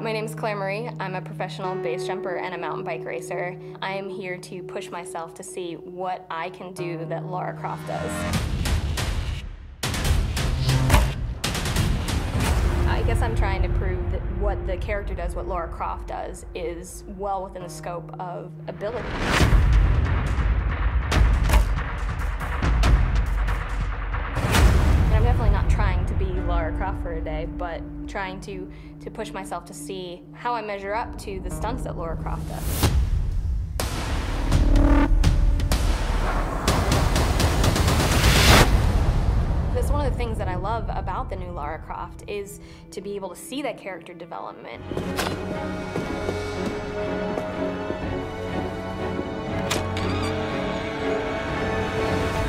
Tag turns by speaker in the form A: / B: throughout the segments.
A: My name is Claire Marie. I'm a professional base jumper and a mountain bike racer. I am here to push myself to see what I can do that Lara Croft does. I guess I'm trying to prove that what the character does, what Lara Croft does, is well within the scope of ability. And I'm definitely not trying to be Lara Croft for a day, but trying to push myself to see how I measure up to the stunts that Lara Croft does. That's one of the things that I love about the new Lara Croft, is to be able to see that character development.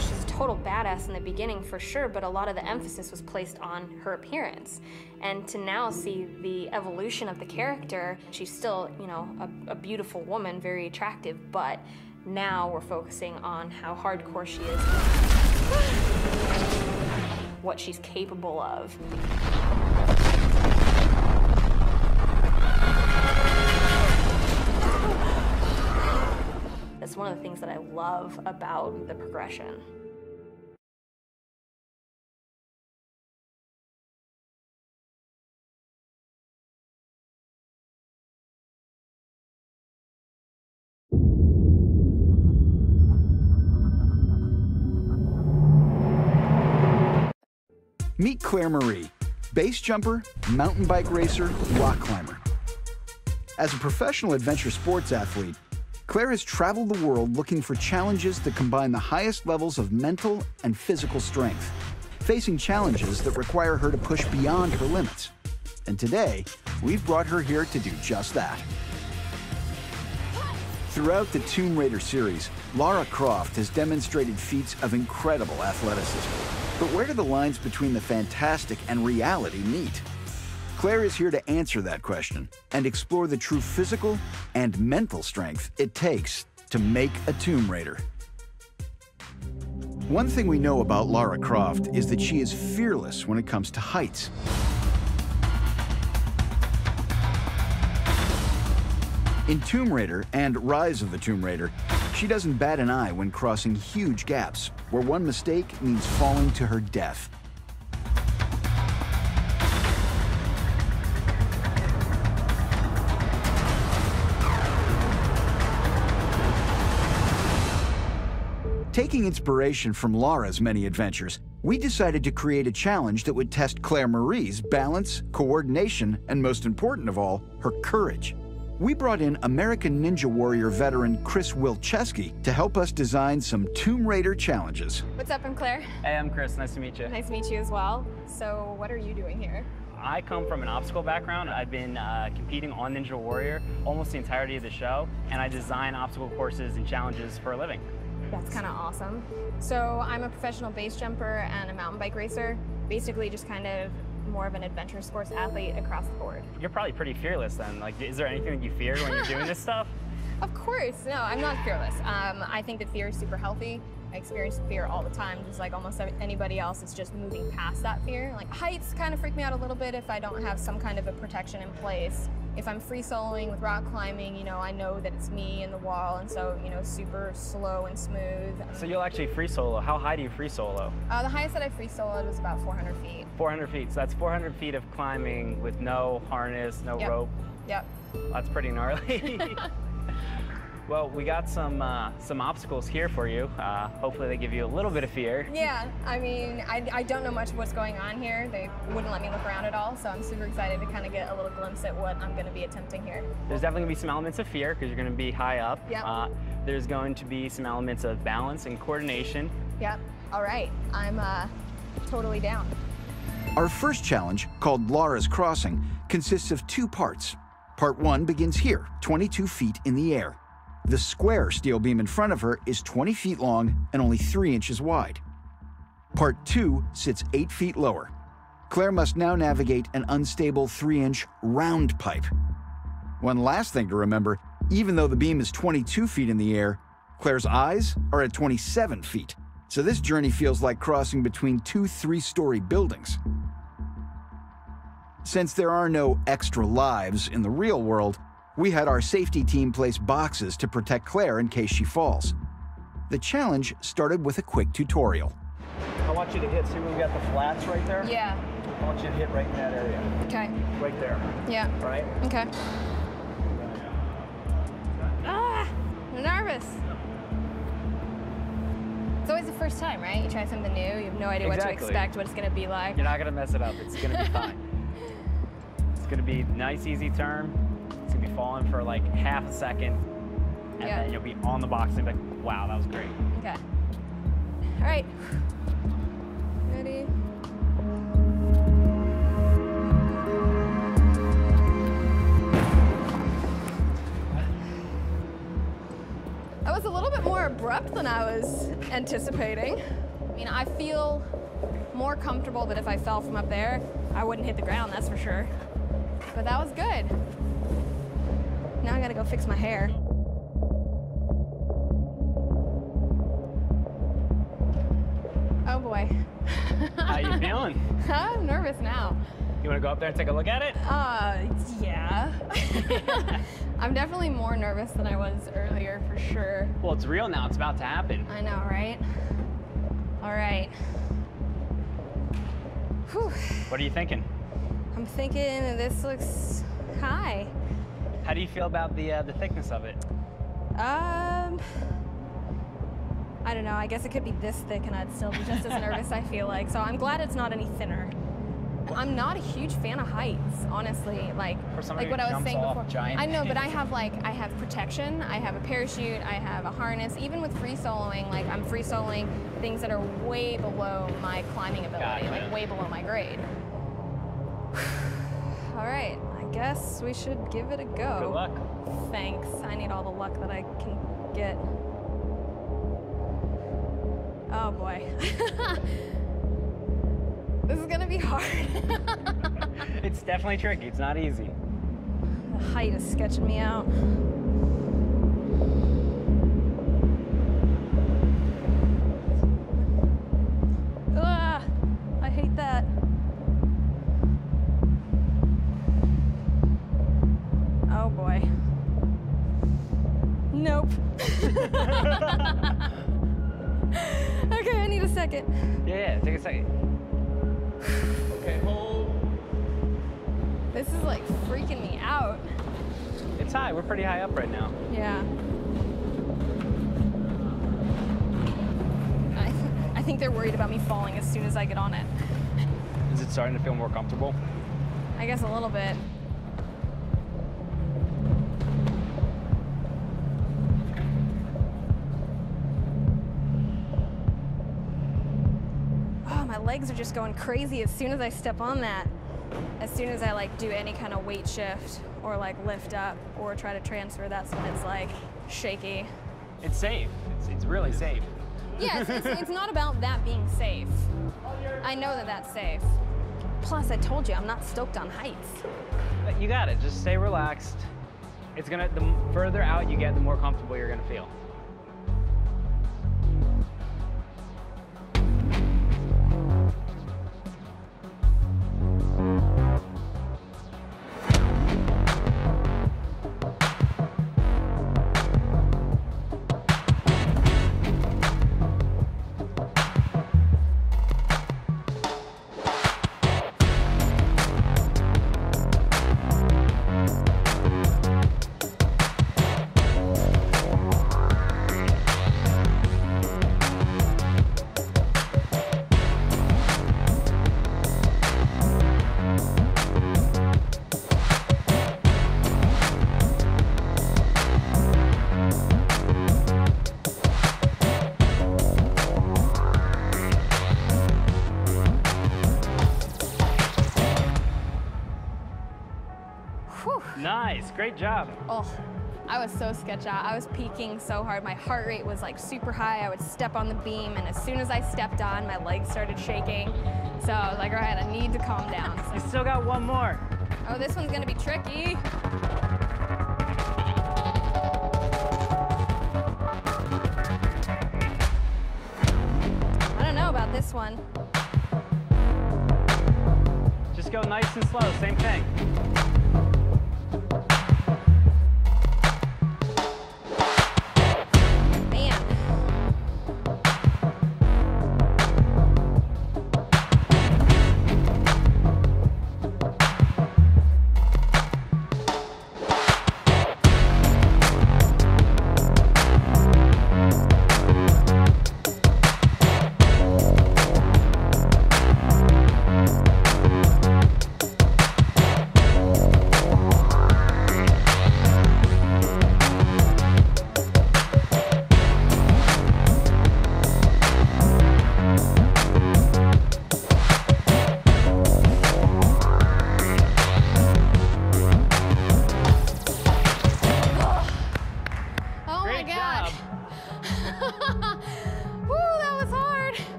A: She's a total badass in the beginning for sure, but a lot of the emphasis was placed on her appearance. And to now see the evolution of the character, she's still, you know, a beautiful woman, very attractive, but now we're focusing on how hardcore she is. What she's capable of. That's one of the things that I love about the progression.
B: Meet Claire Marie, base jumper, mountain bike racer, rock climber. As a professional adventure sports athlete, Claire has traveled the world looking for challenges that combine the highest levels of mental and physical strength, facing challenges that require her to push beyond her limits. And today, we've brought her here to do just that. Throughout the Tomb Raider series, Lara Croft has demonstrated feats of incredible athleticism. But where do the lines between the fantastic and reality meet? Claire is here to answer that question and explore the true physical and mental strength it takes to make a Tomb Raider. One thing we know about Lara Croft is that she is fearless when it comes to heights. In Tomb Raider and Rise of the Tomb Raider, she doesn't bat an eye when crossing huge gaps, where one mistake means falling to her death. Taking inspiration from Lara's many adventures, we decided to create a challenge that would test Claire Marie's balance, coordination, and most important of all, her courage. We brought in American Ninja Warrior veteran Chris Wilczewski to help us design some Tomb Raider challenges.
A: What's up, I'm Claire.
C: Hey, I'm Chris. Nice to meet you.
A: Nice to meet you as well. So what are you doing here?
C: I come from an obstacle background. I've been competing on Ninja Warrior almost the entirety of the show, and I design obstacle courses and challenges for a living.
A: That's kind of awesome. So I'm a professional base jumper and a mountain bike racer. Basically just kind of more of an adventure sports athlete across the board.
C: You're probably pretty fearless then. Like, is there anything that you fear when you're doing this stuff?
A: Of course, no, I'm not fearless. I think that fear is super healthy. I experience fear all the time, just like almost anybody else. It's just moving past that fear. Like heights kind of freak me out a little bit if I don't have some kind of a protection in place. If I'm free soloing with rock climbing, you know, I know that it's me and the wall, and so, you know, super slow and smooth.
C: So you'll actually free solo. How high do you free solo?
A: The highest that I free soloed was about 400 feet.
C: 400 feet, so that's 400 feet of climbing with no harness, no rope.
A: Yep.
C: That's pretty gnarly. Well, we got some obstacles here for you. Hopefully they give you a little bit of fear.
A: Yeah, I mean, I don't know much of what's going on here. They wouldn't let me look around at all, so I'm super excited to kind of get a little glimpse at what I'm going to be attempting here.
C: There's definitely going to be some elements of fear because you're going to be high up.
A: Yep.
C: There's going to be some elements of balance and coordination.
A: Yep. All right. I'm totally down.
B: Our first challenge, called Lara's Crossing, consists of two parts. Part 1 begins here, 22 feet in the air. The square steel beam in front of her is 20 feet long and only 3 inches wide. Part 2 sits 8 feet lower. Claire must now navigate an unstable 3-inch round pipe. One last thing to remember, even though the beam is 22 feet in the air, Claire's eyes are at 27 feet. So this journey feels like crossing between two 3-story buildings. Since there are no extra lives in the real world, we had our safety team place boxes to protect Claire in case she falls. The challenge started with a quick tutorial.
D: I want you to hit, see where we got the flats right there?
A: Yeah.
D: I want you to hit right in that area.
A: Okay.
D: Right there.
A: Yeah.
D: Right?
A: Okay. Ah, I'm nervous. It's always the first time, right? You try something new, you have no idea what to expect, what it's gonna be like.
C: You're not gonna mess it up. It's gonna be fine. It's gonna be a nice, easy turn. It's gonna be falling for like half a second, and then you'll be on the box and be like, wow, that was great.
A: Okay. All right. Ready? That was a little bit more abrupt than I was anticipating. I mean, I feel more comfortable that if I fell from up there, I wouldn't hit the ground, that's for sure. But that was good. Now I gotta go fix my hair. Oh boy.
C: How you feeling?
A: I'm nervous now.
C: You wanna go up there and take a look at it?
A: Yeah. I'm definitely more nervous than I was earlier, for sure.
C: Well, it's real now. It's about to happen.
A: I know, right? All right. Whew.
C: What are you thinking?
A: I'm thinking this looks high.
C: How do you feel about the thickness of it?
A: I don't know. I guess it could be this thick and I'd still be just as nervous, I feel like. So I'm glad it's not any thinner. I'm not a huge fan of heights, honestly. Like what I was saying before. I know, but I have protection. I have a parachute. I have a harness. Even with free soloing, like I'm free soloing things that are way below my climbing ability, like way below my grade. All right, I guess we should give it a go.
C: Good luck.
A: Thanks. I need all the luck that I can get. Oh boy. This is gonna be hard.
C: It's definitely tricky. It's not easy.
A: The height is sketching me out. Ugh, I hate that. Oh boy. Nope. Okay, I need a second.
C: Yeah, take a second. Okay, hold.
A: This is like freaking me out.
C: It's high. We're pretty high up right now.
A: Yeah. I think they're worried about me falling as soon as I get on it.
C: Is it starting to feel more comfortable?
A: I guess a little bit. My legs are just going crazy as soon as I step on that. As soon as I like do any kind of weight shift or like lift up or try to transfer, that's when it's like shaky.
C: It's safe. It's really safe.
A: Yeah, it's not about that being safe. I know that that's safe. Plus, I told you, I'm not stoked on heights.
C: But you got it. Just stay relaxed. It's gonna, the further out you get, the more comfortable you're gonna feel. Nice, great job.
A: Oh, I was so sketched out. I was peaking so hard. My heart rate was like super high. I would step on the beam, and as soon as I stepped on, my legs started shaking. So I was like, all right, I need to calm down. So.
C: You still got one more.
A: Oh, this one's gonna be tricky. I don't know about this one.
C: Just just go nice and slow, same thing.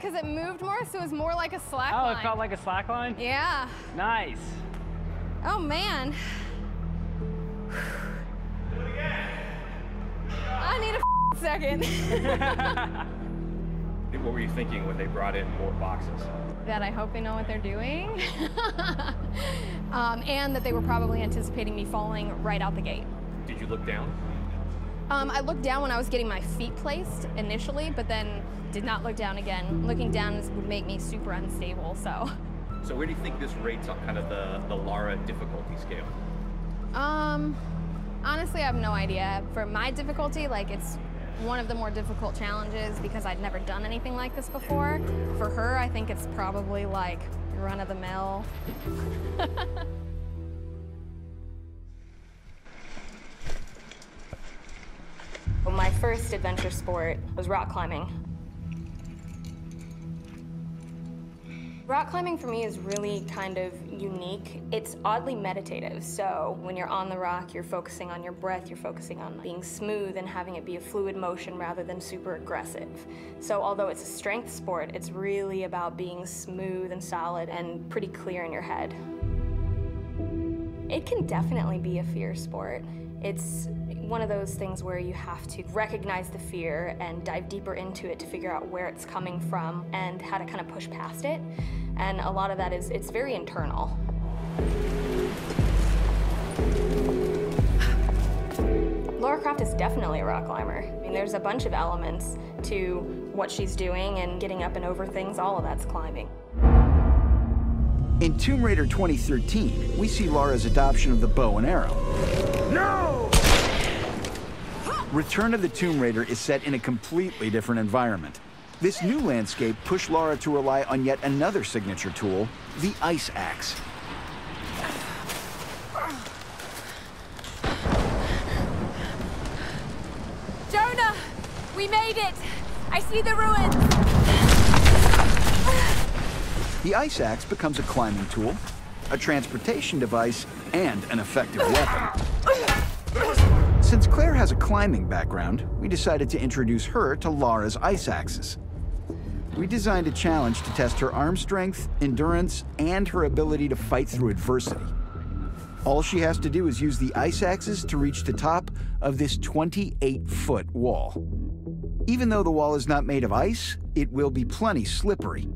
A: because it moved more, so it was more like a slack
C: line.
A: line.
C: Oh, it felt like a slack line?
A: Yeah.
C: Nice.
A: Oh, man.
D: Do it again.
A: I need a second.
E: What were you thinking when they brought in more boxes?
A: That I hope they know what they're doing. And that they were probably anticipating me falling right out the gate.
E: Did you look down?
A: I looked down when I was getting my feet placed initially, but then did not look down again. Looking down would make me super unstable, so.
E: So where do you think this rates on kind of the Lara difficulty scale?
A: Honestly, I have no idea. For my difficulty, like, it's one of the more difficult challenges because I'd never done anything like this before. For her, I think it's probably like run-of-the-mill. Well, my first adventure sport was rock climbing. Rock climbing for me is really kind of unique. It's oddly meditative. So when you're on the rock, you're focusing on your breath, you're focusing on being smooth and having it be a fluid motion rather than super aggressive. So although it's a strength sport, it's really about being smooth and solid and pretty clear in your head. It can definitely be a fear sport. It's one of those things where you have to recognize the fear and dive deeper into it to figure out where it's coming from and how to kind of push past it. And a lot of that is, it's very internal. Lara Croft is definitely a rock climber. I mean, there's a bunch of elements to what she's doing and getting up and over things, all of that's climbing.
B: In Tomb Raider 2013, we see Lara's adoption of the bow and arrow. No! Return of the Tomb Raider is set in a completely different environment. This new landscape pushed Lara to rely on yet another signature tool, the ice axe.
A: Jonah! We made it! I see the ruins!
B: The ice axe becomes a climbing tool, a transportation device, and an effective weapon. Since Claire has a climbing background, we decided to introduce her to Lara's ice axes. We designed a challenge to test her arm strength, endurance, and her ability to fight through adversity. All she has to do is use the ice axes to reach the top of this 28-foot wall. Even though the wall is not made of ice, it will be plenty slippery.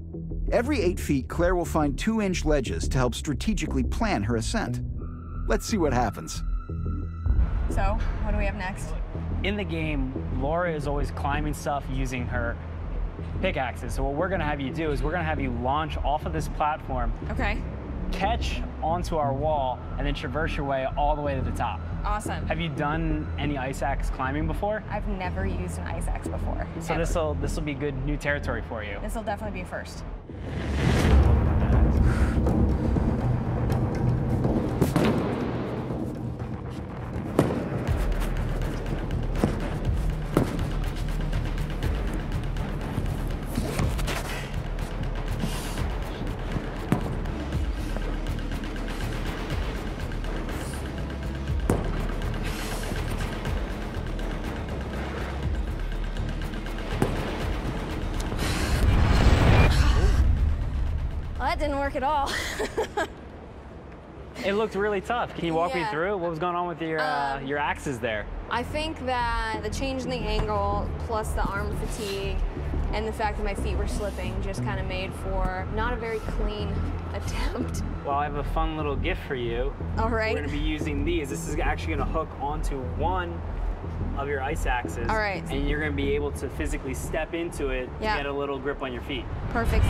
B: Every 8 feet, Claire will find 2-inch ledges to help strategically plan her ascent. Let's see what happens.
A: So, what do we have next?
C: In the game, Lara is always climbing stuff using her pickaxes. So what we're gonna have you do is we're gonna have you launch off of this platform,
A: Okay.
C: catch onto our wall, and then traverse your way all the way to the top.
A: Awesome.
C: Have you done any ice axe climbing before?
A: I've never used an ice axe before.
C: So this will be good new territory for you.
A: This will definitely be a first. That didn't work at all.
C: It looked really tough. Can you walk me
A: Yeah.
C: through? What was going on with your axes there?
A: I think that the change in the angle plus the arm fatigue and the fact that my feet were slipping just kind of made for not a very clean attempt.
C: Well, I have a fun little gift for you.
A: All right.
C: We're gonna be using these. This is actually gonna hook onto one of your ice axes.
A: All right.
C: And you're gonna be able to physically step into it to get a little grip on your feet.
A: Perfect.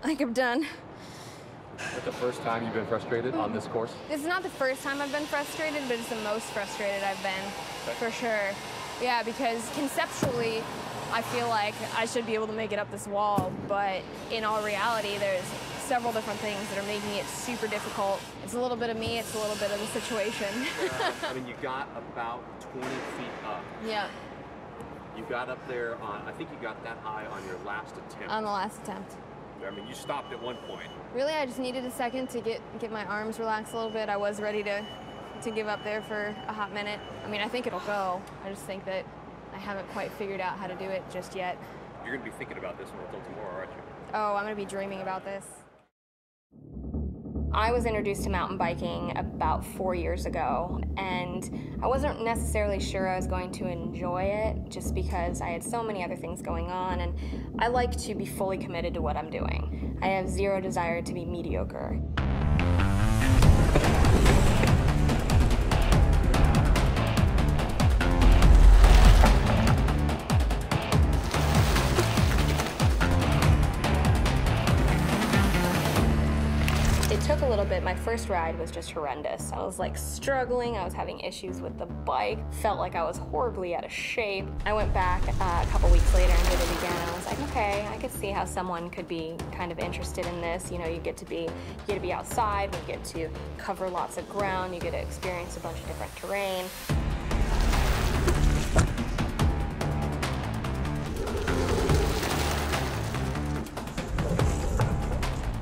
A: I think I'm done.
E: Is it the first time you've been frustrated on this course?
A: This is not the first time I've been frustrated, but it's the most frustrated I've been, for sure. Yeah, because conceptually, I feel like I should be able to make it up this wall, but in all reality, there's several different things that are making it super difficult. It's a little bit of me, it's a little bit of the situation.
E: I mean, you got about 20 feet up.
A: Yeah.
E: You got up there on, I think you got that high on your last attempt.
A: On the last attempt.
E: I mean, you stopped at one point.
A: Really, I just needed a second to get my arms relaxed a little bit. I was ready to give up there for a hot minute. I mean, I think it'll go. I just think that I haven't quite figured out how to do it just yet.
E: You're going to be thinking about this one until tomorrow, aren't you?
A: Oh, I'm going to be dreaming about this. I was introduced to mountain biking about 4 years ago, and I wasn't necessarily sure I was going to enjoy it just because I had so many other things going on, and I like to be fully committed to what I'm doing. I have zero desire to be mediocre. It took a little bit. My first ride was just horrendous. I was like struggling, I was having issues with the bike, felt like I was horribly out of shape. I went back a couple weeks later and did it again. I was like, okay, I could see how someone could be kind of interested in this. You know, you get to be outside, you get to cover lots of ground, you get to experience a bunch of different terrain.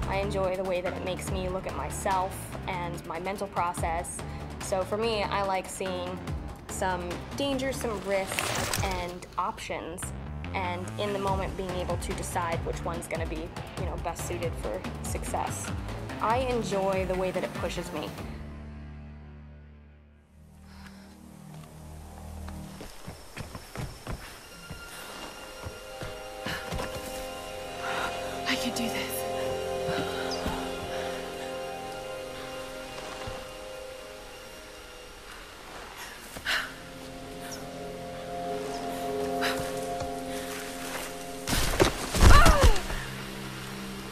A: I enjoy the way that it makes me look at myself and my mental process. So for me, I like seeing some danger, some risks, and options, and in the moment being able to decide which one's gonna be, you know, best suited for success. I enjoy the way that it pushes me.
F: I can do this.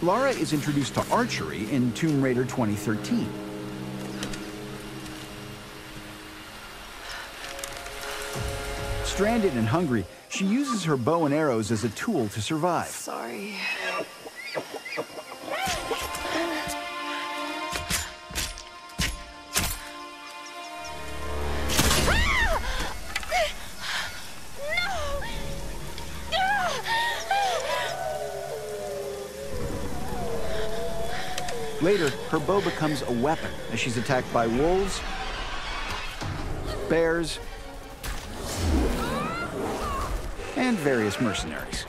B: Lara is introduced to archery in Tomb Raider 2013. Stranded and hungry, she uses her bow and arrows as a tool to survive.
F: Sorry.
B: Later, her bow becomes a weapon as she's attacked by wolves, bears, and various mercenaries.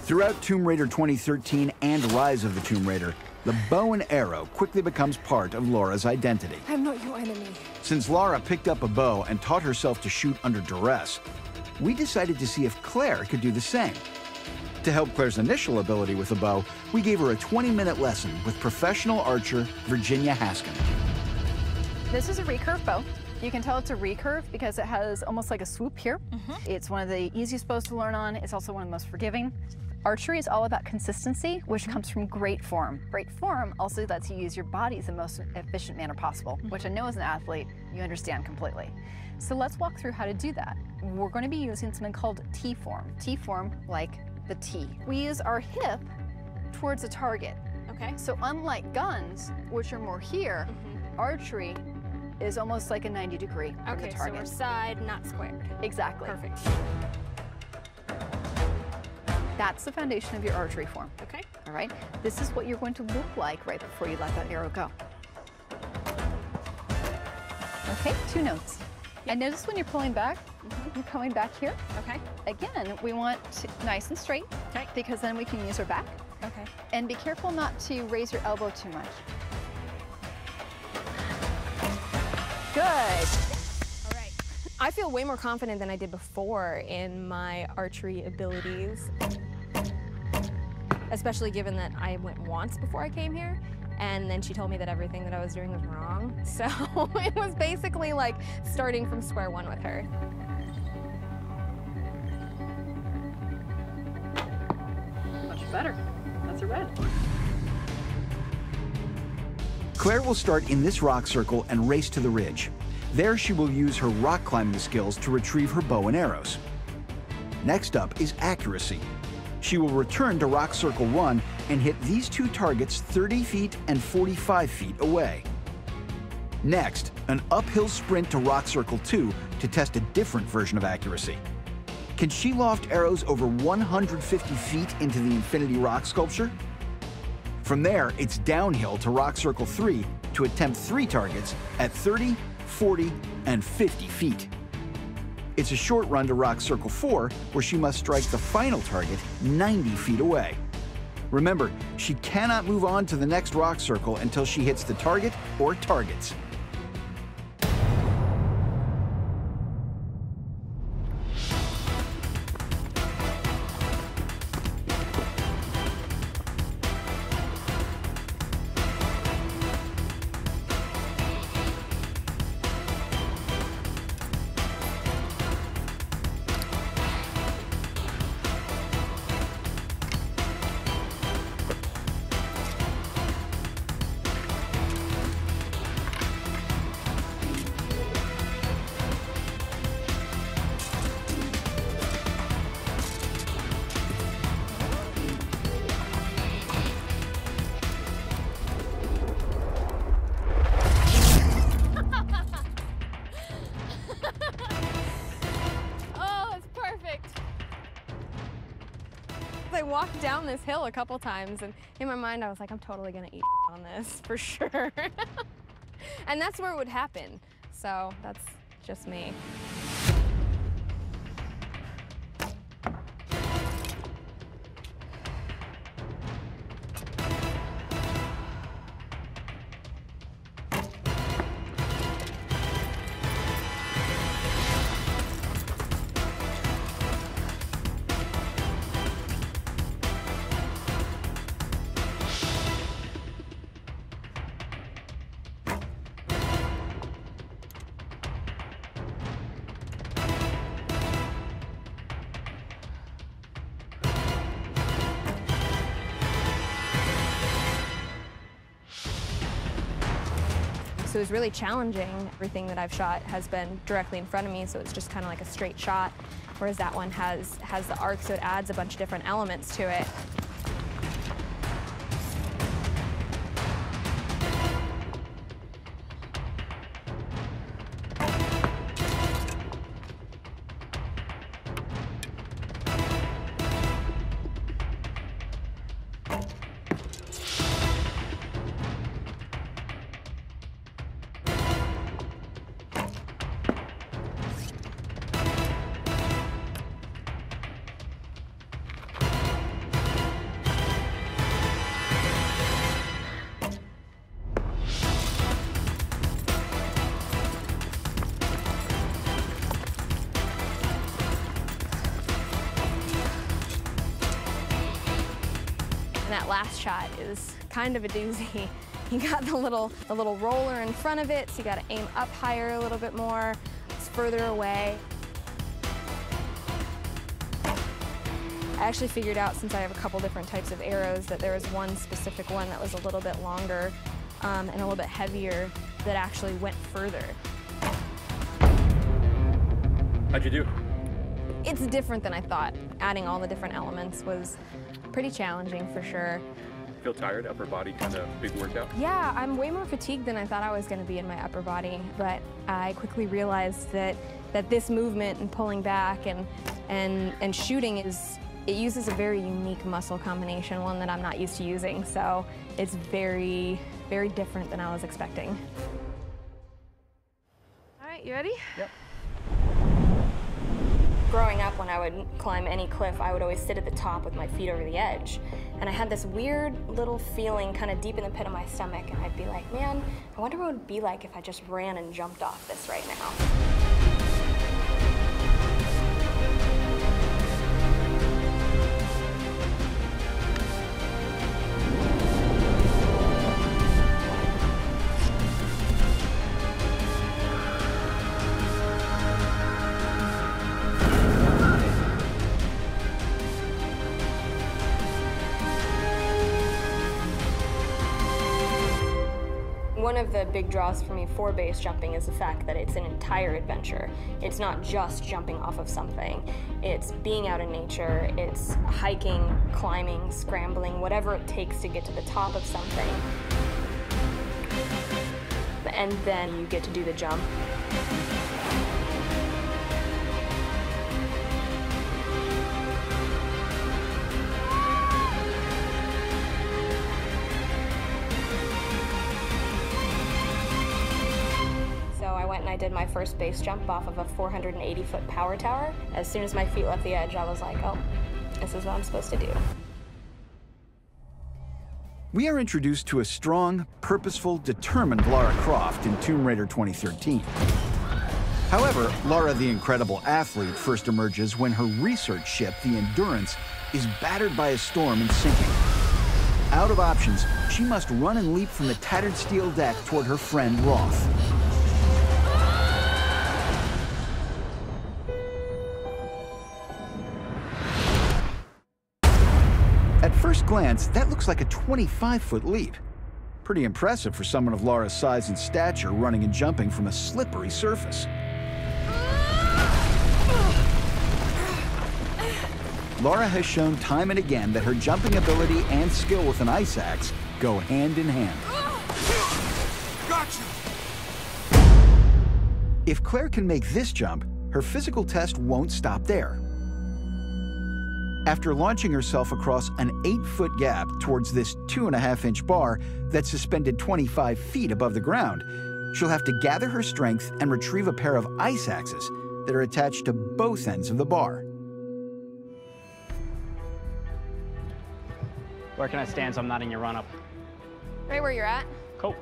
B: Throughout Tomb Raider 2013 and Rise of the Tomb Raider, the bow and arrow quickly becomes part of Laura's identity.
A: I'm not your enemy.
B: Since Lara picked up a bow and taught herself to shoot under duress, we decided to see if Claire could do the same. To help Claire's initial ability with a bow, we gave her a 20-minute lesson with professional archer Virginia Haskin.
F: This is a recurve bow. You can tell it's a recurve because it has almost like a swoop here. It's one of the easiest bows to learn on. It's also one of the most forgiving. Archery is all about consistency, which comes from great form. Great form also lets you use your body in the most efficient manner possible, which I know as an athlete, you understand completely. So let's walk through how to do that. We're going to be using something called T-form. T-form, like the T. We use our hip towards a target.
A: Okay.
F: So unlike guns, which are more here, archery is almost like a 90-degree from the
A: Okay, so
F: target.
A: we're side, not squared.
F: Exactly.
A: Perfect.
F: That's the foundation of your archery form.
A: Okay.
F: All right? This is what you're going to look like right before you let that arrow go. Okay, 2 notes. And notice when you're pulling back, you're coming back here.
A: Okay.
F: Again, we want to, nice and straight,
A: Okay.
F: because then we can use our back.
A: Okay.
F: And be careful not to raise your elbow too much. Good.
A: All right. I feel way more confident than I did before in my archery abilities, especially given that I went once before I came here, and then she told me that everything that I was doing was wrong. So it was basically like starting from square one with her.
F: Much better. That's a red.
B: Claire will start in this rock circle and race to the ridge. There she will use her rock climbing skills to retrieve her bow and arrows. Next up is accuracy. She will return to rock circle 1 and hit these 2 targets 30 feet and 45 feet away. Next, an uphill sprint to rock circle 2 to test a different version of accuracy. Can she loft arrows over 150 feet into the Infinity Rock sculpture? From there, it's downhill to rock circle 3 to attempt 3 targets at 30, 40, and 50 feet. It's a short run to rock circle 4, where she must strike the final target 90 feet away. Remember, she cannot move on to the next rock circle until she hits the target or targets.
A: I walked down this hill a couple times, and in my mind I was like, I'm totally gonna eat on this for sure. And that's where it would happen. So that's just me. So it was really challenging. Everything that I've shot has been directly in front of me, so it's just kind of like a straight shot, whereas that one has the arc, so it adds a bunch of different elements to it. that last shot is kind of a doozy. You got the little roller in front of it, so you got to aim up higher a little bit more. It's further away. I actually figured out, since I have a couple different types of arrows, that there was one specific one that was a little bit longer and a little bit heavier that actually went further.
E: How'd you do?
A: It's different than I thought. Adding all the different elements was pretty challenging for sure.
E: Feel tired? Upper body kind of big workout?
A: Yeah, I'm way more fatigued than I thought I was going to be in my upper body, but I quickly realized that this movement and pulling back and shooting it uses a very unique muscle combination, one that I'm not used to using, so it's very, very different than I was expecting. All right, you ready?
D: Yep.
A: Growing up, when I would climb any cliff, I would always sit at the top with my feet over the edge. And I had this weird little feeling kind of deep in the pit of my stomach, and I'd be like, man, I wonder what it would be like if I just ran and jumped off this right now. One of the big draws for me for base jumping is the fact that it's an entire adventure. It's not just jumping off of something. It's being out in nature, it's hiking, climbing, scrambling, whatever it takes to get to the top of something. And then you get to do the jump. I did my first base jump off of a 480-foot power tower. As soon as my feet left the edge, I was like, oh, this is what I'm supposed to do.
B: We are introduced to a strong, purposeful, determined Lara Croft in Tomb Raider 2013. However, Lara the Incredible Athlete first emerges when her research ship, the Endurance, is battered by a storm and sinking. Out of options, she must run and leap from the tattered steel deck toward her friend Roth. At first glance, that looks like a 25-foot leap. Pretty impressive for someone of Lara's size and stature running and jumping from a slippery surface. Lara has shown time and again that her jumping ability and skill with an ice axe go hand in hand.
G: Gotcha!
B: If Claire can make this jump, her physical test won't stop there. After launching herself across an 8-foot gap towards this 2.5-inch bar that's suspended 25 feet above the ground, she'll have to gather her strength and retrieve a pair of ice axes that are attached to both ends of the bar.
C: Where can I stand so I'm not in your run-up?
A: Right where you're at.
C: Cool.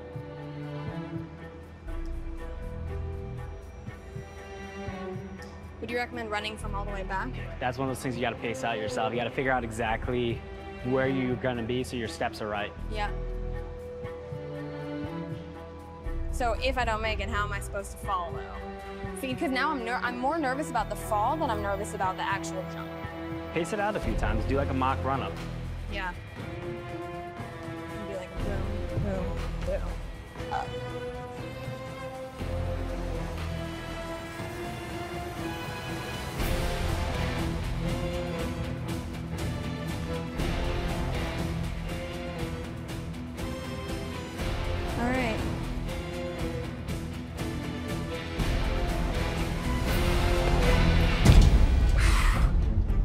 A: Would you recommend running from all the way back?
C: That's one of those things you got to pace out yourself. You got to figure out exactly where you're going to be so your steps are right.
A: Yeah. So if I don't make it, how am I supposed to follow? See, because now I'm more nervous about the fall than I'm nervous about the actual jump.
C: Pace it out a few times. Do like a mock run-up.
A: Yeah. Be like boom, boom, boom, up. All right.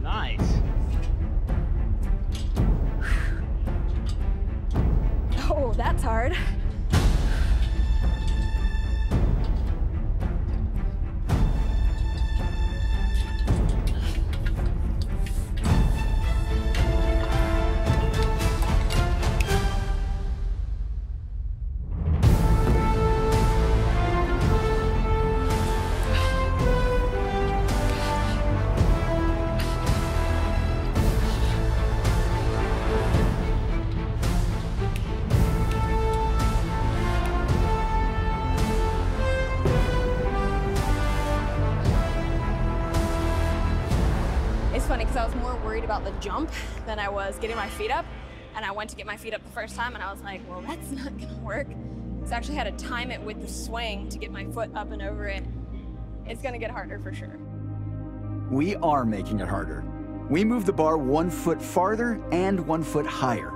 C: Nice.
A: Oh, that's hard. I was more worried about the jump than I was getting my feet up. And I went to get my feet up the first time and I was like, well, that's not gonna work. So I actually had to time it with the swing to get my foot up and over it. It's gonna get harder for sure.
B: We are making it harder. We move the bar 1 foot farther and 1 foot higher.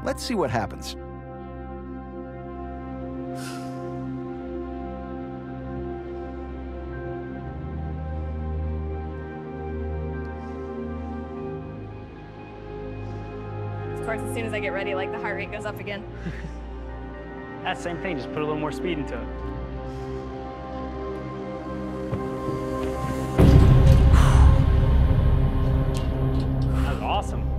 B: Let's see what happens.
A: Of course, as soon as I get ready, like the heart rate goes up again.
C: That same thing, just put a little more speed into it. That was awesome.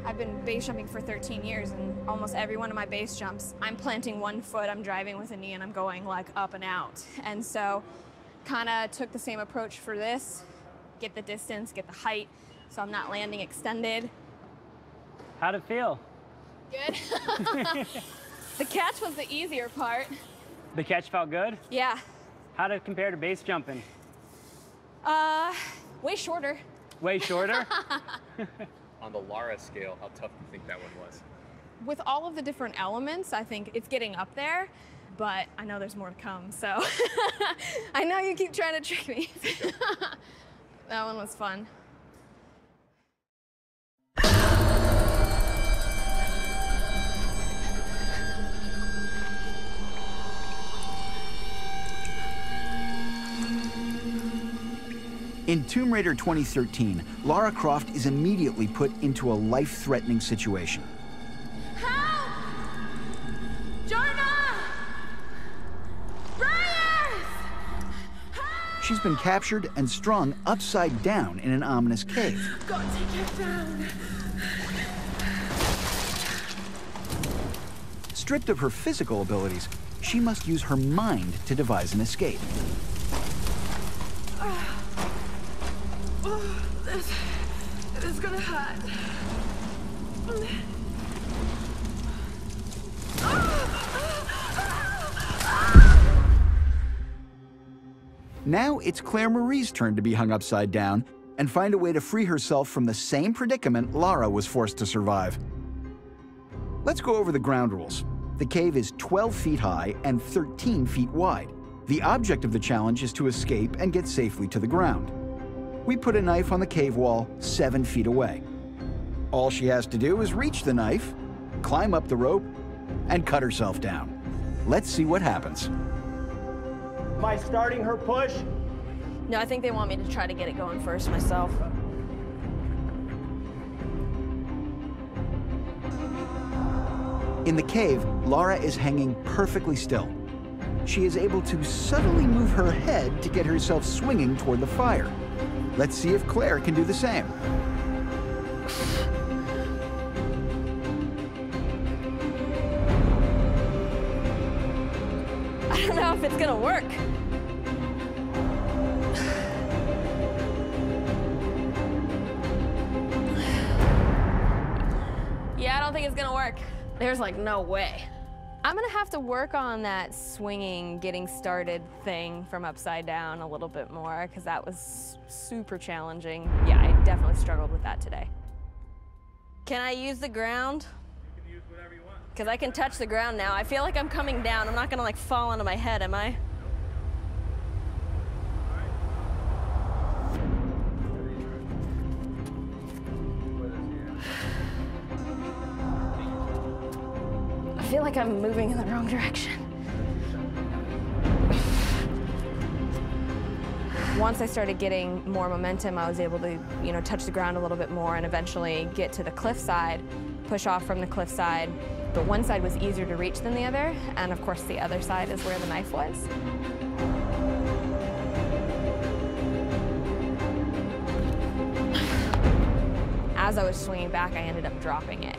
A: I've been base jumping for 13 years, and almost every one of my base jumps, I'm planting 1 foot, I'm driving with a knee, and I'm going like up and out. And so kind of took the same approach for this, get the distance, get the height, so I'm not landing extended.
C: How'd it feel?
A: Good. The catch was the easier part.
C: The catch felt good?
A: Yeah.
C: How'd it compare to base jumping?
A: Way shorter.
C: Way shorter?
E: On the Lara scale, how tough do you think that one was?
A: With all of the different elements, I think it's getting up there, but I know there's more to come, so. I know you keep trying to trick me. That one was fun.
B: In Tomb Raider 2013, Lara Croft is immediately put into a life-threatening situation.
A: Help! Jonah! Brian!
B: She's been captured and strung upside down in an ominous cave.
A: Got to get down.
B: Stripped of her physical abilities, she must use her mind to devise an escape.
A: This is gonna hurt.
B: Now it's Claire Marie's turn to be hung upside down and find a way to free herself from the same predicament Lara was forced to survive. Let's go over the ground rules. The cave is 12 feet high and 13 feet wide. The object of the challenge is to escape and get safely to the ground. We put a knife on the cave wall 7 feet away. All she has to do is reach the knife, climb up the rope, and cut herself down. Let's see what happens.
D: Am I starting her push?
A: No, I think they want me to try to get it going first myself.
B: In the cave, Lara is hanging perfectly still. She is able to subtly move her head to get herself swinging toward the fire. Let's see if Claire can do the same.
A: I don't know if it's gonna work. Yeah, I don't think it's gonna work. There's like no way. I'm gonna have to work on that swinging, getting started thing from upside down a little bit more, because that was super challenging. Yeah, I definitely struggled with that today. Can I use the ground?
C: You can use whatever you want.
A: Because I can touch the ground now. I feel like I'm coming down. I'm not gonna like fall onto my head, am I? I feel like I'm moving in the wrong direction. Once I started getting more momentum, I was able to, touch the ground a little bit more and eventually get to the cliff side, push off from the cliff side. But one side was easier to reach than the other, and of course the other side is where the knife was. As I was swinging back, I ended up dropping it.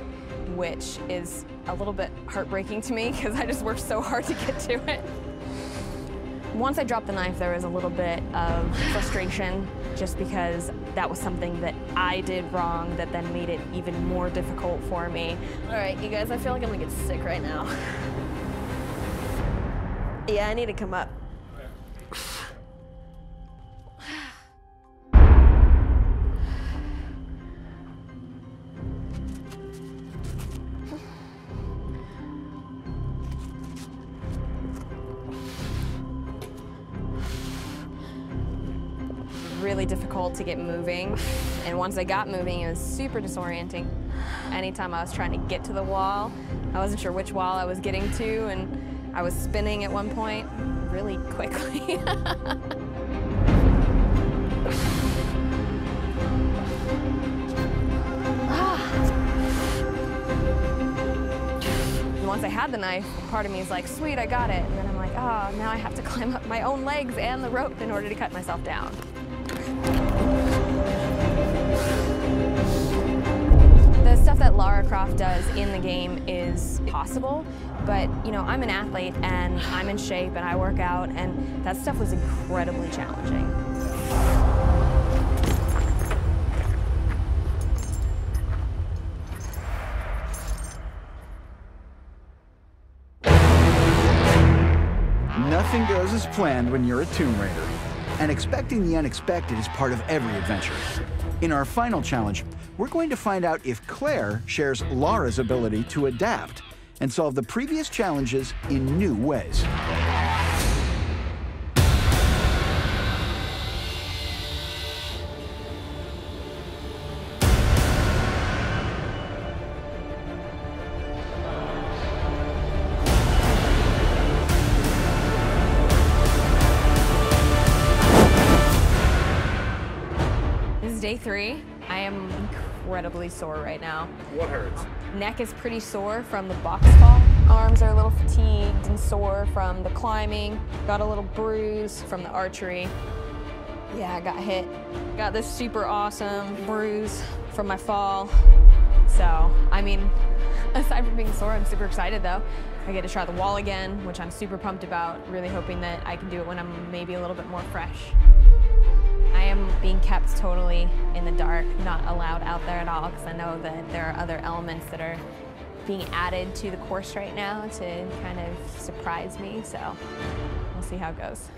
A: which is a little bit heartbreaking to me because I just worked so hard to get to it. Once I dropped the knife, there was a little bit of frustration just because that was something that I did wrong that then made it even more difficult for me.
H: All right, you guys, I feel like I'm gonna get sick right now. Yeah, I need to come up.
A: Really difficult to get moving, and once I got moving, it was super disorienting. Anytime I was trying to get to the wall, I wasn't sure which wall I was getting to, and I was spinning at one point really quickly. And once I had the knife, part of me is like, sweet, I got it. And then I'm like, oh, now I have to climb up my own legs and the rope in order to cut myself down. The stuff that Lara Croft does in the game is possible, but you know, I'm an athlete and I'm in shape and I work out, and that stuff was incredibly challenging.
B: Nothing goes as planned when you're a Tomb Raider, and expecting the unexpected is part of every adventure. In our final challenge, we're going to find out if Claire shares Lara's ability to adapt and solve the previous challenges in new ways.
A: Day 3. I am incredibly sore right now.
E: What hurts?
A: Neck is pretty sore from the box fall. Arms are a little fatigued and sore from the climbing. Got a little bruise from the archery. Yeah, I got hit. Got this super awesome bruise from my fall. So, I mean, aside from being sore, I'm super excited though. I get to try the wall again, which I'm super pumped about, really hoping that I can do it when I'm maybe a little bit more fresh. I am being kept totally in the dark, not allowed out there at all, because I know that there are other elements that are being added to the course right now to kind of surprise me, so we'll see how it goes.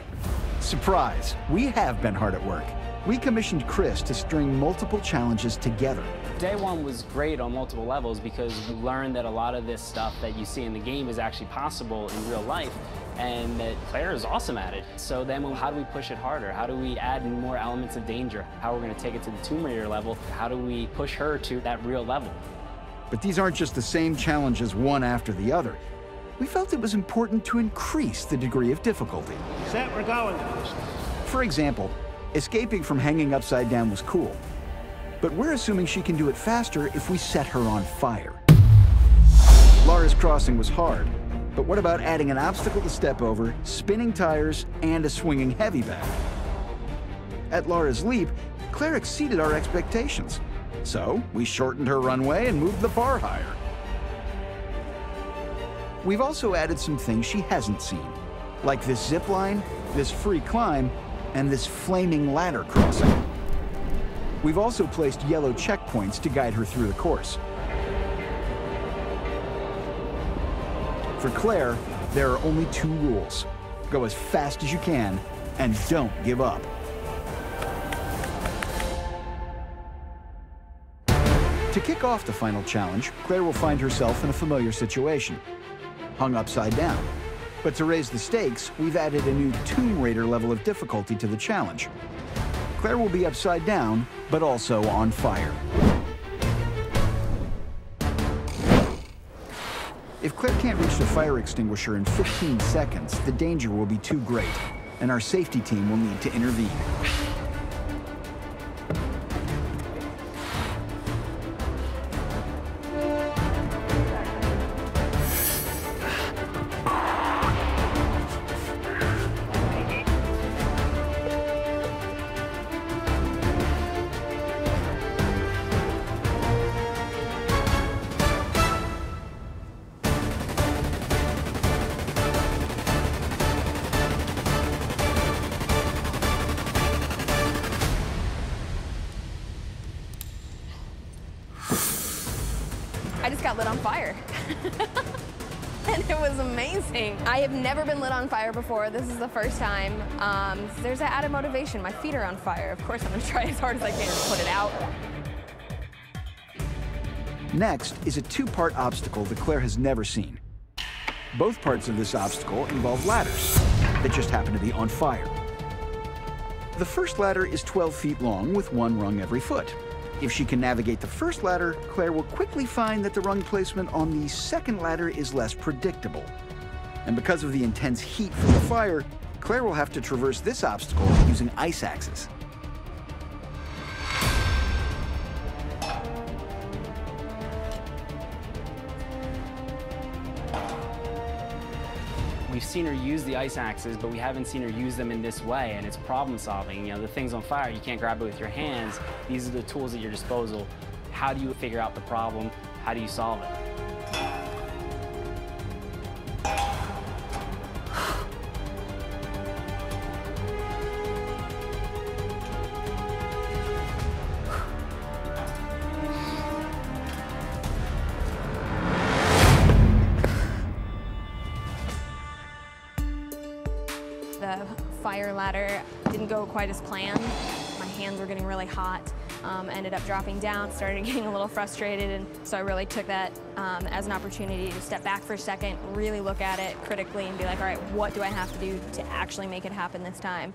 B: Surprise! We have been hard at work. We commissioned Chris to string multiple challenges together.
I: Day 1 was great on multiple levels because you learned that a lot of this stuff that you see in the game is actually possible in real life, and that Claire is awesome at it. So then how do we push it harder? How do we add in more elements of danger? How we're going to take it to the Tomb Raider level? How do we push her to that real level?
B: But these aren't just the same challenges one after the other. We felt it was important to increase the degree of difficulty.
D: Set, we're going.
B: For example, escaping from hanging upside down was cool, but we're assuming she can do it faster if we set her on fire. Lara's crossing was hard, but what about adding an obstacle to step over, spinning tires, and a swinging heavy bag? At Lara's leap, Claire exceeded our expectations, so we shortened her runway and moved the bar higher. We've also added some things she hasn't seen, like this zip line, this free climb, and this flaming ladder crossing. We've also placed yellow checkpoints to guide her through the course. For Claire, there are only 2 rules. Go as fast as you can, and don't give up. To kick off the final challenge, Claire will find herself in a familiar situation, hung upside down. But to raise the stakes, we've added a new Tomb Raider level of difficulty to the challenge. Claire will be upside down, but also on fire. If Claire can't reach the fire extinguisher in 15 seconds, the danger will be too great, and our safety team will need to intervene.
A: got lit on fire. And it was amazing. I have never been lit on fire before. This is the first time. There's that added motivation. My feet are on fire. Of course, I'm gonna try as hard as I can to put it out.
B: Next is a two-part obstacle that Claire has never seen. Both parts of this obstacle involve ladders that just happen to be on fire. The first ladder is 12 feet long with one rung every foot. If she can navigate the first ladder, Claire will quickly find that the rung placement on the second ladder is less predictable. And because of the intense heat from the fire, Claire will have to traverse this obstacle using ice axes.
I: We've seen her use the ice axes, but we haven't seen her use them in this way, and it's problem solving. You know, the thing's on fire, you can't grab it with your hands. These are the tools at your disposal. How do you figure out the problem? How do you solve it?
A: The fire ladder didn't go quite as planned. My hands were getting really hot. Ended up dropping down, started getting a little frustrated, and so I really took that as an opportunity to step back for a second, really look at it critically and be like, all right, what do I have to do to actually make it happen this time?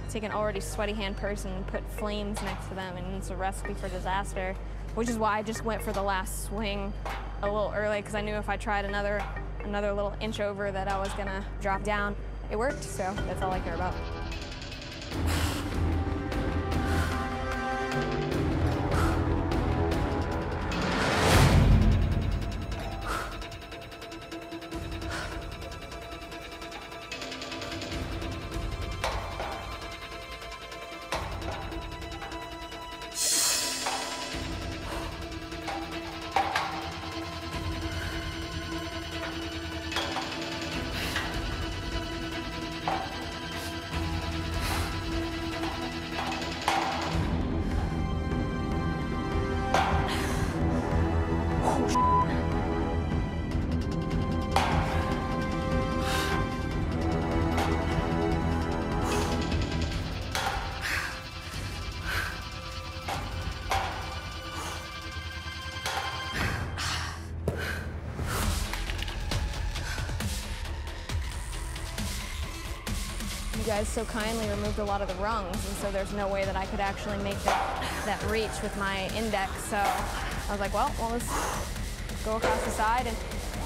A: Take an already sweaty hand person and put flames next to them, and it's a recipe for disaster, which is why I just went for the last swing a little early, because I knew if I tried another little inch over that I was gonna drop down. It worked, so that's all I care about. You guys so kindly removed a lot of the rungs, and so there's no way that I could actually make that reach with my index. So I was like, well, let's go across the side. And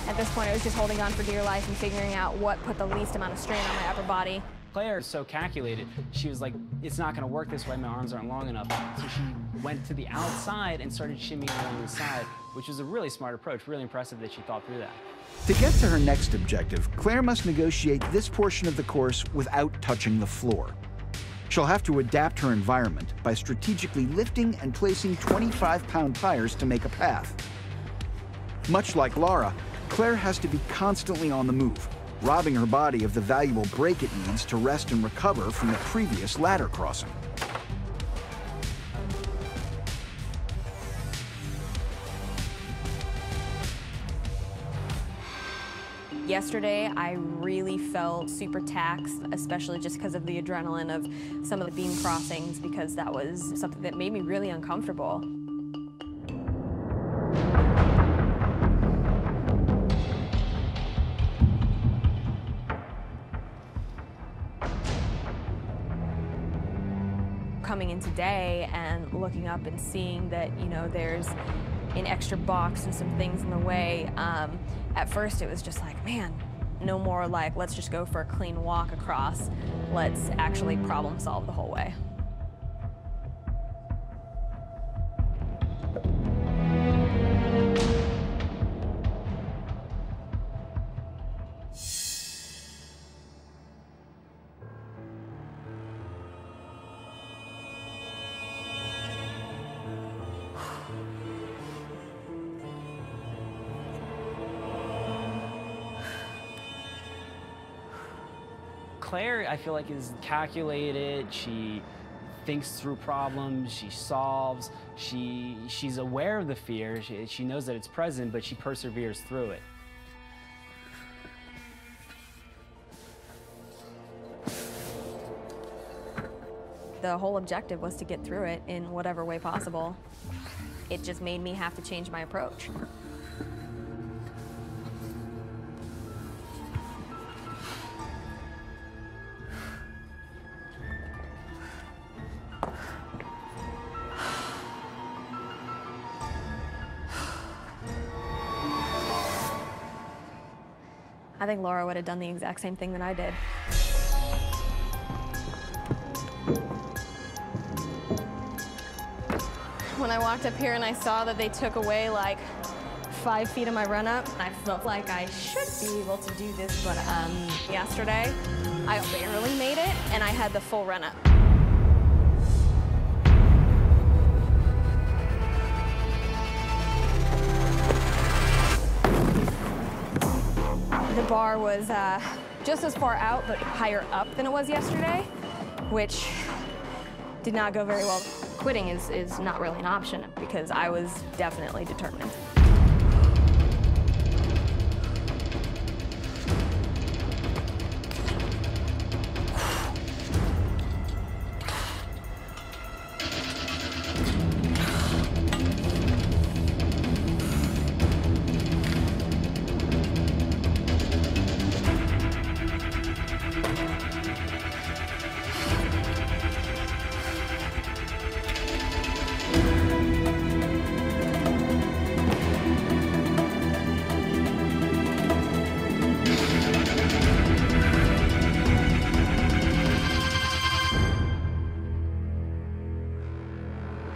A: at this point, I was just holding on for dear life and figuring out what put the least amount of strain on my upper body.
I: Claire is so calculated. She was like, it's not gonna work this way, my arms aren't long enough. So she went to the outside and started shimmying along the side, which was a really smart approach, really impressive that she thought through that.
B: To get to her next objective, Claire must negotiate this portion of the course without touching the floor. She'll have to adapt her environment by strategically lifting and placing 25-pound tires to make a path. Much like Lara, Claire has to be constantly on the move, robbing her body of the valuable break it needs to rest and recover from the previous ladder crossing.
A: Yesterday, I really felt super taxed, especially just because of the adrenaline of some of the beam crossings, because that was something that made me really uncomfortable. Coming in today and looking up and seeing that, you know, there's an extra box and some things in the way, at first it was just like, man, no more like, let's just go for a clean walk across. Let's actually problem solve the whole way.
I: Claire, I feel like, is calculated. She thinks through problems, she solves, she's aware of the fear, she knows that it's present, but she perseveres through it.
A: The whole objective was to get through it in whatever way possible. It just made me have to change my approach. I think Laura would have done the exact same thing that I did. When I walked up here and I saw that they took away like 5 feet of my run-up, I felt like I should be able to do this, but yesterday, I barely made it, and I had the full run-up. The bar was just as far out, but higher up than it was yesterday, which did not go very well. Quitting is not really an option because I was definitely determined.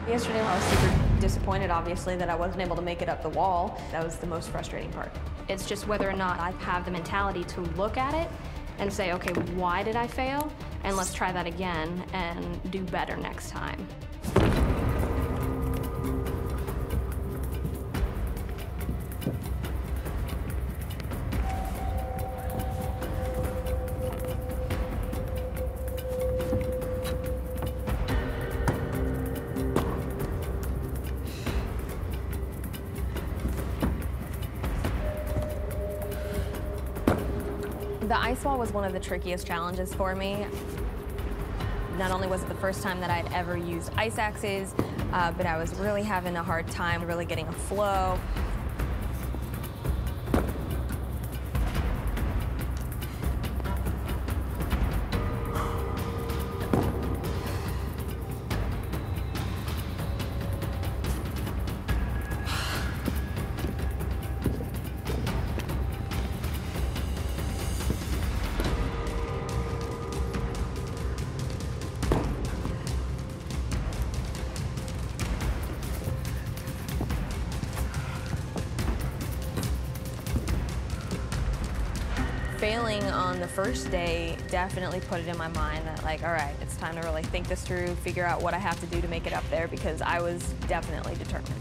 A: Yesterday I was super disappointed, obviously, that I wasn't able to make it up the wall. That was the most frustrating part. It's just whether or not I have the mentality to look at it and say, okay, why did I fail? And let's try that again and do better next time. The ice wall was one of the trickiest challenges for me. Not only was it the first time that I'd ever used ice axes, but I was really having a hard time really getting a flow. Failing on the first day definitely put it in my mind that, like, all right, it's time to really think this through, figure out what I have to do to make it up there, because I was definitely determined.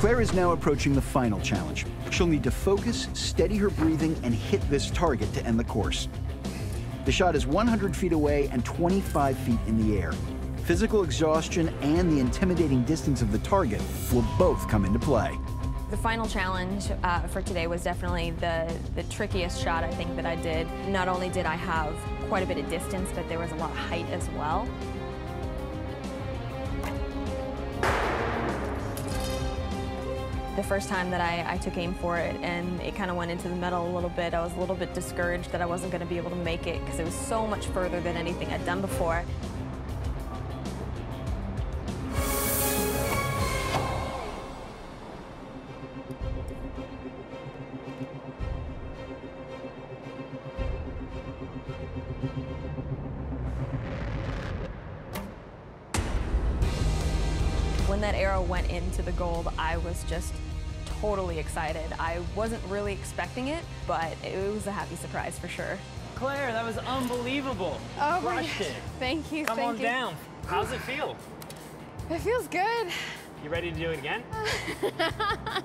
B: Claire is now approaching the final challenge. She'll need to focus, steady her breathing, and hit this target to end the course. The shot is 100 feet away and 25 feet in the air. Physical exhaustion and the intimidating distance of the target will both come into play.
A: The final challenge for today was definitely the trickiest shot I think that I did. Not only did I have quite a bit of distance, but there was a lot of height as well. The first time that I took aim for it and it kind of went into the metal a little bit, I was a little bit discouraged that I wasn't going to be able to make it because it was so much further than anything I'd done before. When that arrow went into the gold, I was just totally excited. I wasn't really expecting it, but it was a happy surprise for sure.
C: Claire, that was unbelievable.
A: Oh my
C: Crushed
A: gosh.
C: it.
A: Thank you.
C: Come on down. How's it feel?
A: It feels good.
C: You ready to do it again?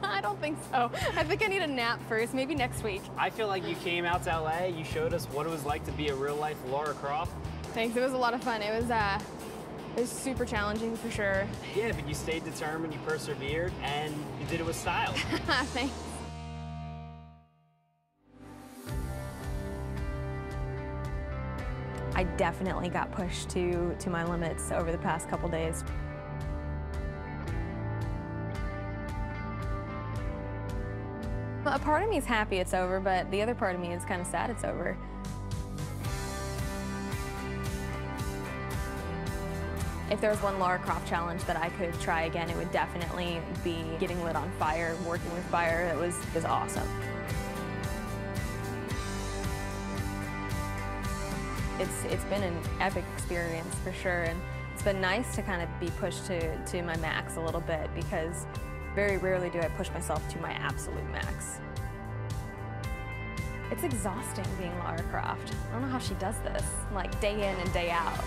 A: I don't think so. I think I need a nap first, maybe next week.
C: I feel like you came out to LA, you showed us what it was like to be a real-life Lara Croft.
A: Thanks, it was a lot of fun. It was super challenging for sure.
C: Yeah, but you stayed determined, you persevered, and you did it with style.
A: Thanks. I definitely got pushed to my limits over the past couple days. A part of me is happy it's over, but the other part of me is kind of sad it's over. If there was one Lara Croft challenge that I could try again, it would definitely be getting lit on fire, working with fire. It was awesome. It's been an epic experience for sure, and it's been nice to kind of be pushed to my max a little bit because very rarely do I push myself to my absolute max. It's exhausting being Lara Croft. I don't know how she does this, like day in and day out.